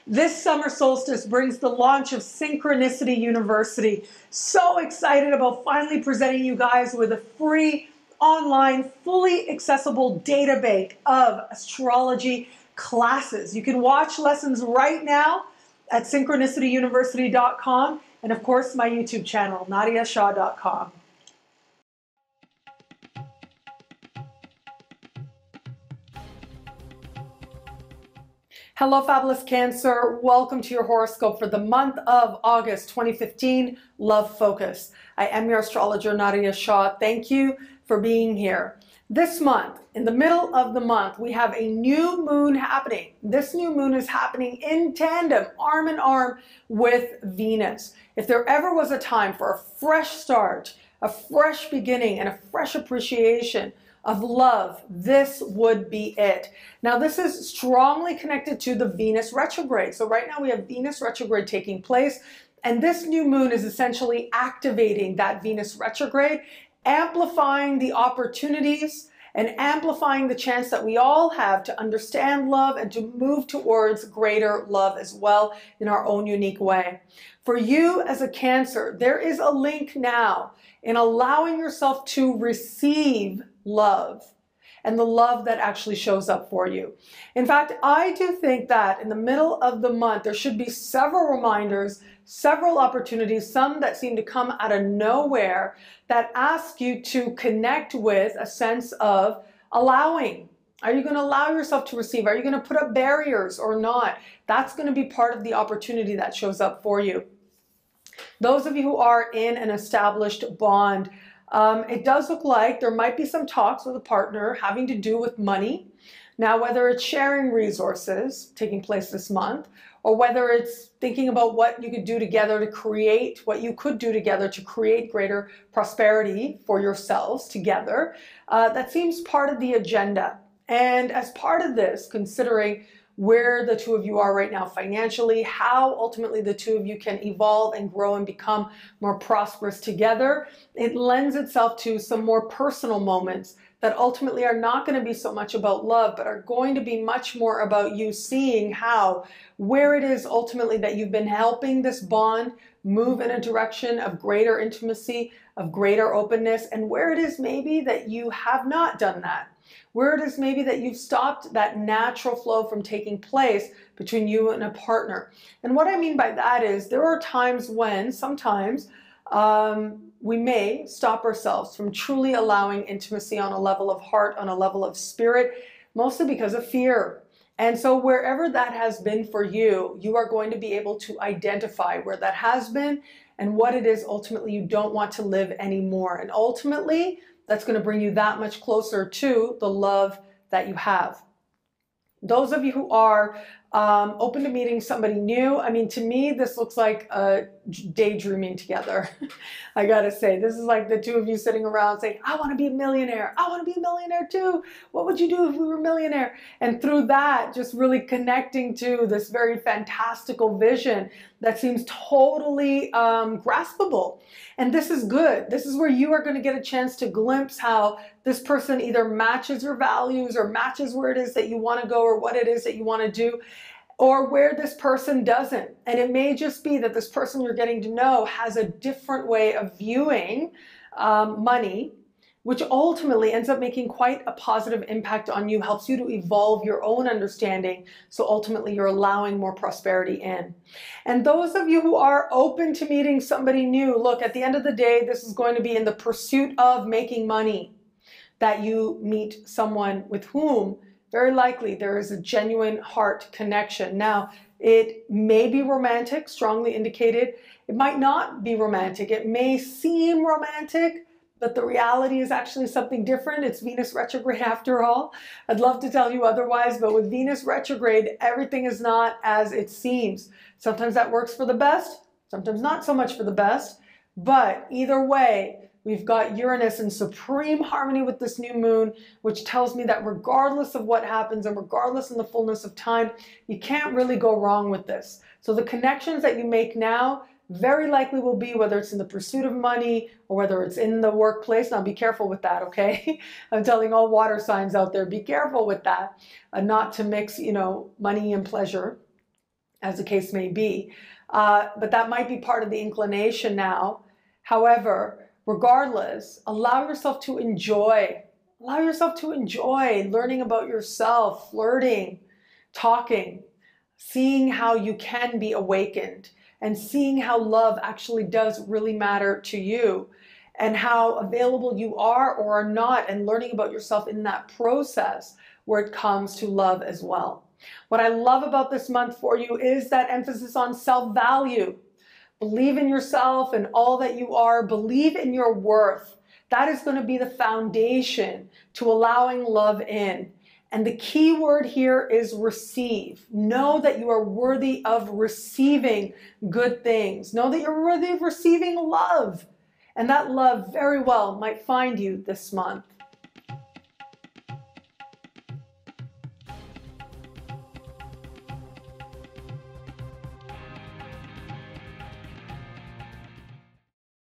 This summer solstice brings the launch of Synchronicity University. So excited about finally presenting you guys with a free, online, fully accessible data bank of astrology classes. You can watch lessons right now at synchronicityuniversity.com and of course my YouTube channel, nadiyashah.com. Hello, fabulous Cancer. Welcome to your horoscope for the month of August 2015, Love Focus. I am your astrologer, Nadiya Shah. Thank you for being here. This month, in the middle of the month, we have a new moon happening. This new moon is happening in tandem, arm in arm with Venus. If there ever was a time for a fresh start, a fresh beginning, and a fresh appreciation of love, this would be it. Now, this is strongly connected to the Venus retrograde. So right now we have Venus retrograde taking place, and this new moon is essentially activating that Venus retrograde, amplifying the opportunities and amplifying the chance that we all have to understand love and to move towards greater love as well in our own unique way. For you as a Cancer, there is a link now in allowing yourself to receive love and the love that actually shows up for you. In fact, I do think that in the middle of the month, there should be several reminders, several opportunities, some that seem to come out of nowhere that ask you to connect with a sense of allowing. Are you going to allow yourself to receive? Are you going to put up barriers or not? That's going to be part of the opportunity that shows up for you. Those of you who are in an established bond, it does look like there might be some talks with a partner having to do with money. Now, whether it's sharing resources taking place this month, or whether it's thinking about what you could do together to create, what you could do together to create greater prosperity for yourselves together, that seems part of the agenda. And as part of this, considering where the two of you are right now financially, how ultimately the two of you can evolve and grow and become more prosperous together, it lends itself to some more personal moments that ultimately are not going to be so much about love, but are going to be much more about you seeing how, where it is ultimately that you've been helping this bond move in a direction of greater intimacy, of greater openness, and where it is maybe that you have not done that. Where it is maybe that you've stopped that natural flow from taking place between you and a partner. And what I mean by that is there are times when sometimes we may stop ourselves from truly allowing intimacy on a level of heart, on a level of spirit, mostly because of fear. And so wherever that has been for you, you are going to be able to identify where that has been and what it is ultimately you don't want to live anymore. And ultimately, that's going to bring you that much closer to the love that you have. Those of you who are open to meeting somebody new, I mean, to me, this looks like daydreaming together. I gotta say, this is like the two of you sitting around saying, I want to be a millionaire. I want to be a millionaire too. What would you do if we were a millionaire? And through that, just really connecting to this very fantastical vision that seems totally graspable. And this is good. This is where you are going to get a chance to glimpse how this person either matches your values or matches where it is that you want to go or what it is that you want to do, or where this person doesn't. And it may just be that this person you're getting to know has a different way of viewing money, which ultimately ends up making quite a positive impact on you, helps you to evolve your own understanding. So ultimately you're allowing more prosperity in. And those of you who are open to meeting somebody new, look, at the end of the day, this is going to be in the pursuit of making money that you meet someone with whom very likely there is a genuine heart connection. Now, it may be romantic, strongly indicated. It might not be romantic. It may seem romantic, but the reality is actually something different. It's Venus retrograde after all. I'd love to tell you otherwise, but with Venus retrograde, everything is not as it seems. Sometimes that works for the best, sometimes not so much for the best, but either way, we've got Uranus in supreme harmony with this new moon, which tells me that regardless of what happens and regardless in the fullness of time, you can't really go wrong with this. So the connections that you make now very likely will be whether it's in the pursuit of money or whether it's in the workplace. Now be careful with that, okay? I'm telling all water signs out there, be careful with that, not to mix, money and pleasure. as the case may be. But that might be part of the inclination now. However, regardless, allow yourself to enjoy. Allow yourself to enjoy learning about yourself, flirting, talking, seeing how you can be awakened, and seeing how love actually does really matter to you, and how available you are or are not, and learning about yourself in that process where it comes to love as well. What I love about this month for you is that emphasis on self-value. Believe in yourself and all that you are. Believe in your worth. That is going to be the foundation to allowing love in. And the key word here is receive. Know that you are worthy of receiving good things. Know that you're worthy of receiving love. And that love very well might find you this month.